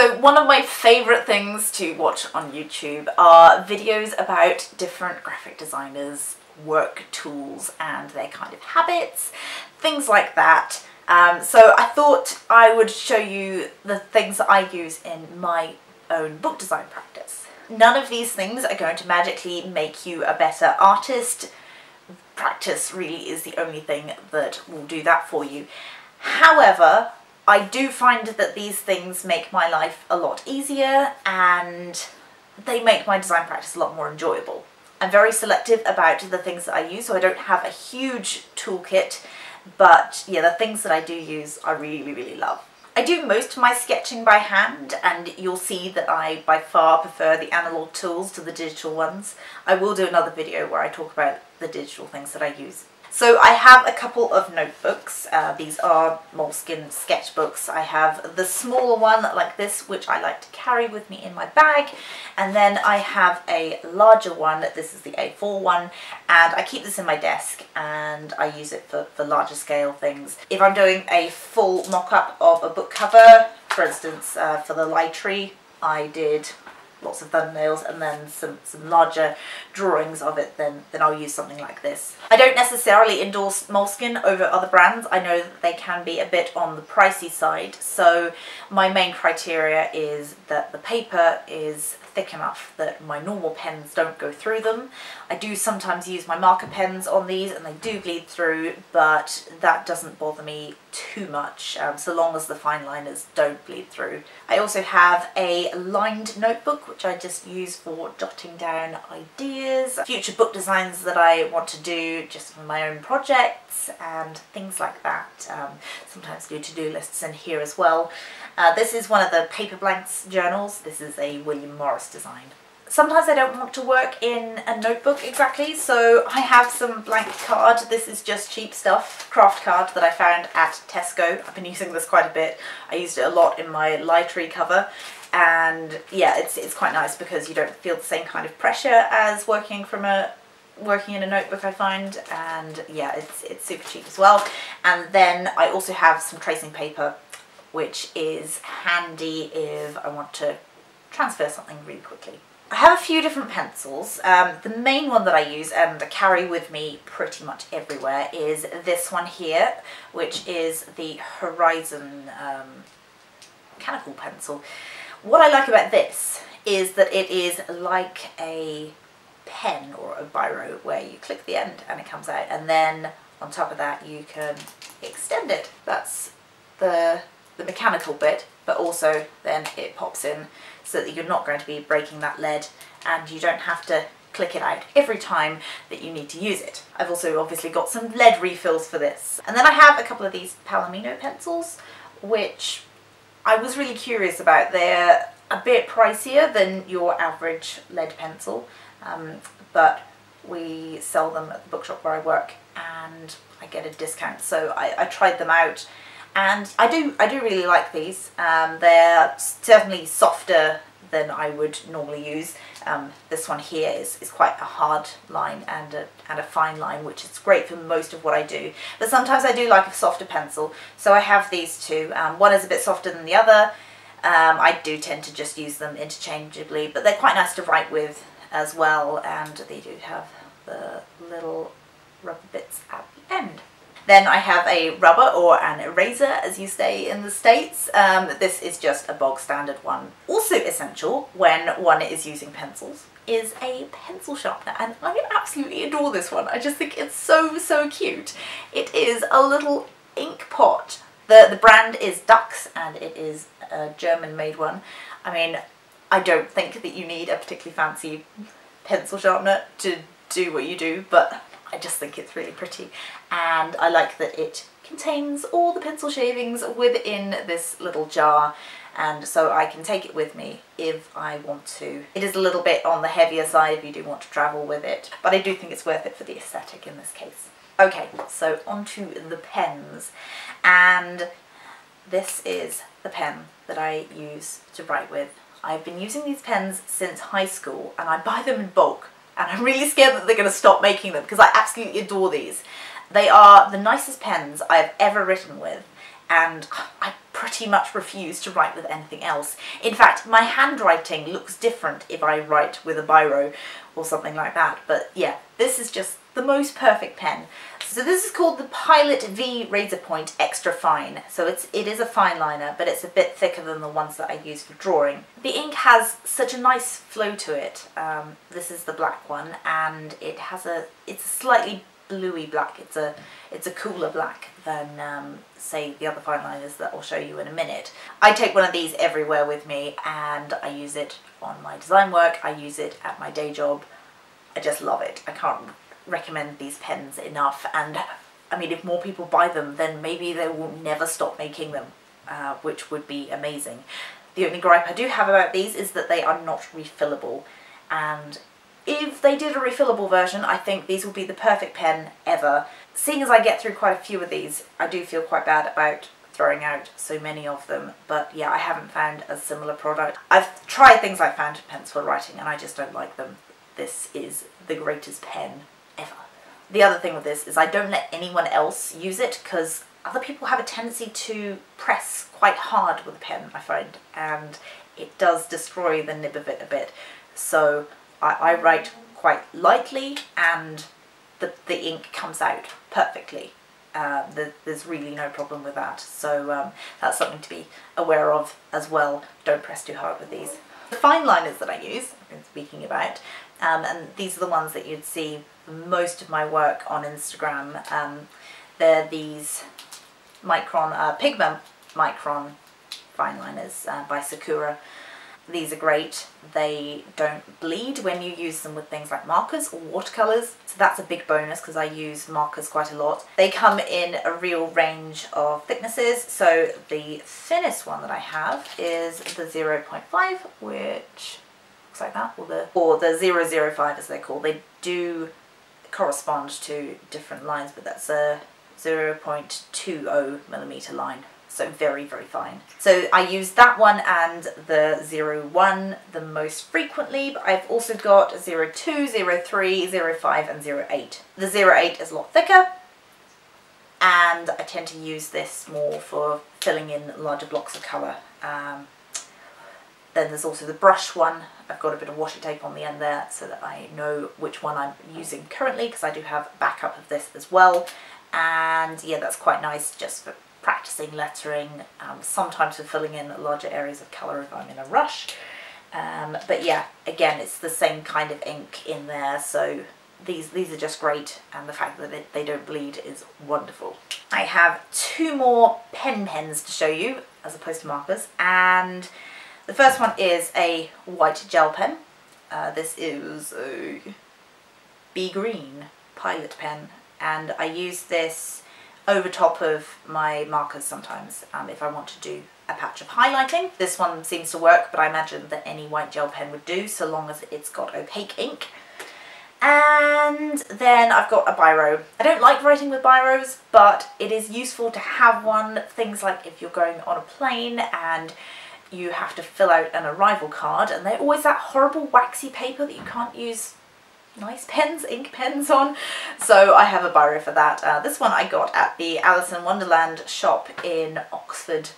So one of my favourite things to watch on YouTube are videos about different graphic designers' work tools and their kind of habits, things like that. So I thought I would show you the things that I use in my own book design practice. None of these things are going to magically make you a better artist. Practice really is the only thing that will do that for you. However, I do find that these things make my life a lot easier and they make my design practice a lot more enjoyable. I'm very selective about the things that I use, so I don't have a huge toolkit, but yeah, the things that I do use I really love. I do most of my sketching by hand, and you'll see that I by far prefer the analog tools to the digital ones. I will do another video where I talk about the digital things that I use. So I have a couple of notebooks. These are Moleskine sketchbooks. I have the smaller one like this, which I like to carry with me in my bag, and then I have a larger one. This is the A4 one, and I keep this in my desk and I use it for larger scale things. If I'm doing a full mock-up of a book cover, for instance for the library, I did lots of thumbnails and then some larger drawings of it, then I'll use something like this. I don't necessarily endorse Moleskine over other brands. I know that they can be a bit on the pricey side, so my main criteria is that the paper is thick enough that my normal pens don't go through them. I do sometimes use my marker pens on these and they do bleed through, but that doesn't bother me too much, so long as the Fineliners don't bleed through. I also have a lined notebook which I just use for jotting down ideas, future book designs that I want to do just for my own projects and things like that. Sometimes do to-do lists in here as well. This is one of the paper blanks journals. This is a William Morris design. Sometimes I don't want to work in a notebook exactly, so I have some blank card. This is just cheap stuff, craft card that I found at Tesco. I've been using this quite a bit. I used it a lot in my library cover, and yeah, it's quite nice because you don't feel the same kind of pressure as working in a notebook, I find, and yeah, it's super cheap as well. And then I also have some tracing paper, which is handy if I want to transfer something really quickly. I have a few different pencils. The main one that I use and carry with me pretty much everywhere is this one here, which is the Horizon mechanical pencil. What I like about this is that it is like a pen or a biro where you click the end and it comes out, and then on top of that you can extend it. That's the mechanical bit, but also then it pops in so that you're not going to be breaking that lead and you don't have to click it out every time that you need to use it. I've also obviously got some lead refills for this. And then I have a couple of these Palomino pencils, which I was really curious about. They're a bit pricier than your average lead pencil, but we sell them at the bookshop where I work and I get a discount, so I tried them out. And I do really like these. They're certainly softer than I would normally use. This one here is quite a hard line and a fine line, which is great for most of what I do. But sometimes I do like a softer pencil, so I have these two. One is a bit softer than the other. I do tend to just use them interchangeably, but they're quite nice to write with as well, and they do have the little rubber bits at the end. Then I have a rubber, or an eraser as you say in the States. This is just a bog standard one. Also essential when one is using pencils is a pencil sharpener, and I absolutely adore this one. I just think it's so cute. It is a little ink pot. The brand is Dux and it is a German made one. I mean, I don't think that you need a particularly fancy pencil sharpener to do what you do, but I just think it's really pretty, and I like that it contains all the pencil shavings within this little jar, and so I can take it with me if I want to. It is a little bit on the heavier side if you do want to travel with it, but I do think it's worth it for the aesthetic in this case. Okay, so onto the pens, and this is the pen that I use to write with. I've been using these pens since high school and I buy them in bulk, and I'm really scared that they're going to stop making them because I absolutely adore these. They are the nicest pens I've ever written with, and I pretty much refuse to write with anything else. In fact, my handwriting looks different if I write with a biro or something like that. But yeah, this is just the most perfect pen. So this is called the Pilot V Razor Point Extra Fine. So it is a fine liner, but it's a bit thicker than the ones that I use for drawing. The ink has such a nice flow to it. This is the black one, and it's a slightly bluey black. It's a cooler black than say the other fine liners that I'll show you in a minute. I take one of these everywhere with me, and I use it on my design work. I use it at my day job. I just love it. I can't recommend these pens enough, and I mean, if more people buy them, then maybe they will never stop making them, which would be amazing. The only gripe I do have about these is that they are not refillable, and if they did a refillable version, I think these would be the perfect pen ever. Seeing as I get through quite a few of these, I do feel quite bad about throwing out so many of them, but yeah, I haven't found a similar product. I've tried things like fountain pens for writing, and I just don't like them. This is the greatest pen ever. The other thing with this is I don't let anyone else use it, because other people have a tendency to press quite hard with a pen, I find, and it does destroy the nib of it a bit. So I write quite lightly, and the ink comes out perfectly. There's really no problem with that. So that's something to be aware of as well. Don't press too hard with these. The fine liners that I use, I've been speaking about, and these are the ones that you'd see most of my work on Instagram. They're these Pigment Micron fine liners by Sakura. These are great. They don't bleed when you use them with things like markers or watercolours, so that's a big bonus because I use markers quite a lot. They come in a real range of thicknesses, so the thinnest one that I have is the 0.5, which looks like that, or the 005 as they're called. They do correspond to different lines, but that's a 0.20mm line. So very, very fine. So I use that one and the 01 the most frequently, but I've also got 02, 03, 05 and 08. The 08 is a lot thicker, and I tend to use this more for filling in larger blocks of colour. Then there's also the brush one. I've got a bit of washi tape on the end there so that I know which one I'm using currently, because I do have backup of this as well. And yeah, that's quite nice just for practicing lettering, sometimes for filling in larger areas of colour if I'm in a rush. But yeah, again, it's the same kind of ink in there, so these are just great, and the fact that they don't bleed is wonderful. I have two more pens to show you as opposed to markers, and the first one is a white gel pen. This is a Be Green Pilot pen, and I use this over top of my markers sometimes if I want to do a patch of highlighting. This one seems to work, but I imagine that any white gel pen would do so long as it's got opaque ink. And then I've got a biro. I don't like writing with biros, but it is useful to have one. Things like if you're going on a plane and you have to fill out an arrival card, and they're always that horrible waxy paper that you can't use nice pens, ink pens on, so I have a biro for that. This one I got at the Alice in Wonderland shop in Oxford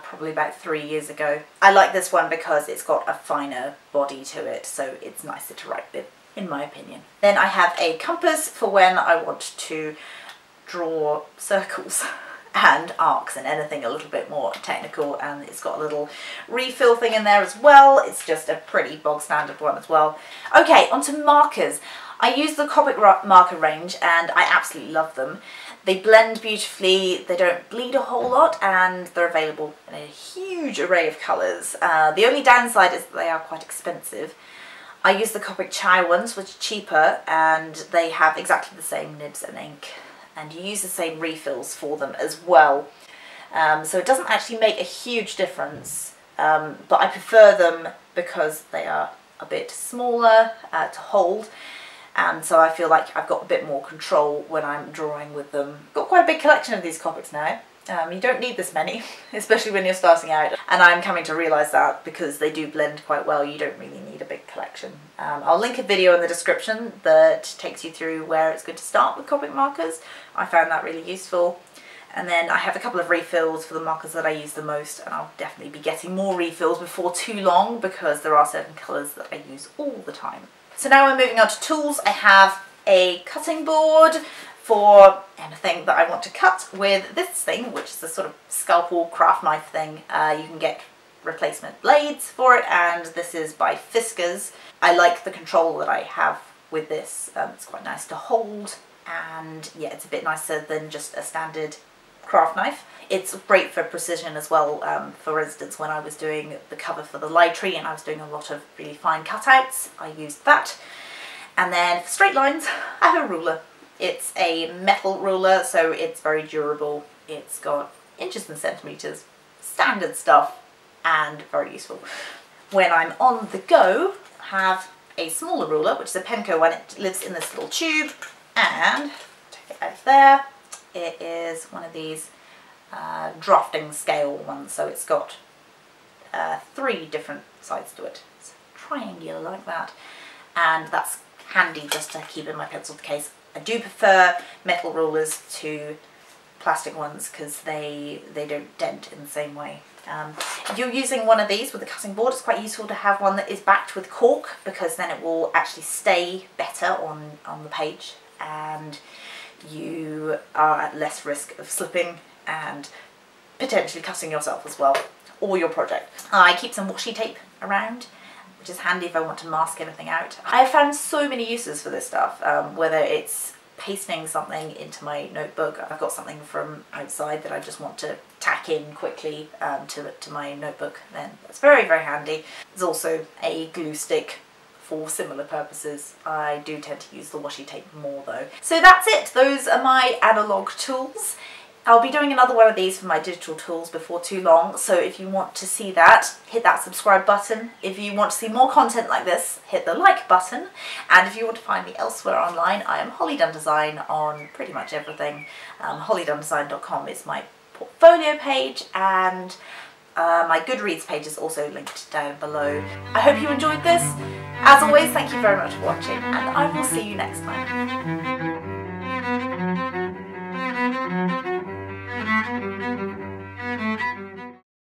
probably about 3 years ago. I like this one because it's got a finer body to it, so it's nicer to write with, in my opinion. Then I have a compass for when I want to draw circles and arcs and anything a little bit more technical, and it's got a little refill thing in there as well. It's just a pretty bog standard one as well. Okay, onto markers. I use the Copic marker range and I absolutely love them. They blend beautifully, they don't bleed a whole lot, and they're available in a huge array of colours. The only downside is that they are quite expensive. I use the Copic Chai ones, which are cheaper, and they have exactly the same nibs and ink, and you use the same refills for them as well. So it doesn't actually make a huge difference, but I prefer them because they are a bit smaller to hold, and so I feel like I've got a bit more control when I'm drawing with them. Got quite a big collection of these Copics now. You don't need this many, especially when you're starting out, and I'm coming to realise that because they do blend quite well, you don't really need a big collection. I'll link a video in the description that takes you through where it's good to start with Copic markers. I found that really useful. And then I have a couple of refills for the markers that I use the most, and I'll definitely be getting more refills before too long because there are certain colours that I use all the time. So now we're moving on to tools. I have a cutting board for anything that I want to cut with this thing, which is a sort of scalpel craft knife thing. You can get replacement blades for it, and this is by Fiskars. I like the control that I have with this. It's quite nice to hold, and yeah, it's a bit nicer than just a standard craft knife. It's great for precision as well. For instance, when I was doing the cover for the Lightree and I was doing a lot of really fine cutouts, I used that. And then for straight lines, I have a ruler. It's a metal ruler, so it's very durable. It's got inches and centimetres, standard stuff, and very useful. When I'm on the go, I have a smaller ruler, which is a Penco one. It lives in this little tube, and take it out of there. It is one of these drafting scale ones, so it's got 3 different sides to it. It's triangular like that, and that's handy just to keep in my pencil case. I do prefer metal rulers to plastic ones because they don't dent in the same way. If you're using one of these with a cutting board, it's quite useful to have one that is backed with cork, because then it will actually stay better on the page, and you are at less risk of slipping and potentially cutting yourself as well, or your project. I keep some washi tape around, which is handy if I want to mask anything out. I have found so many uses for this stuff, whether it's pasting something into my notebook. I've got something from outside that I just want to tack in quickly to my notebook, then that's very, very handy. There's also a glue stick for similar purposes. I do tend to use the washi tape more though. So that's it. Those are my analogue tools. I'll be doing another one of these for my digital tools before too long, so if you want to see that, hit that subscribe button. If you want to see more content like this, hit the like button. And if you want to find me elsewhere online, I am Holly Dunn Design on pretty much everything. hollydundesign.com is my portfolio page, and my Goodreads page is also linked down below. I hope you enjoyed this. As always, thank you very much for watching, and I will see you next time.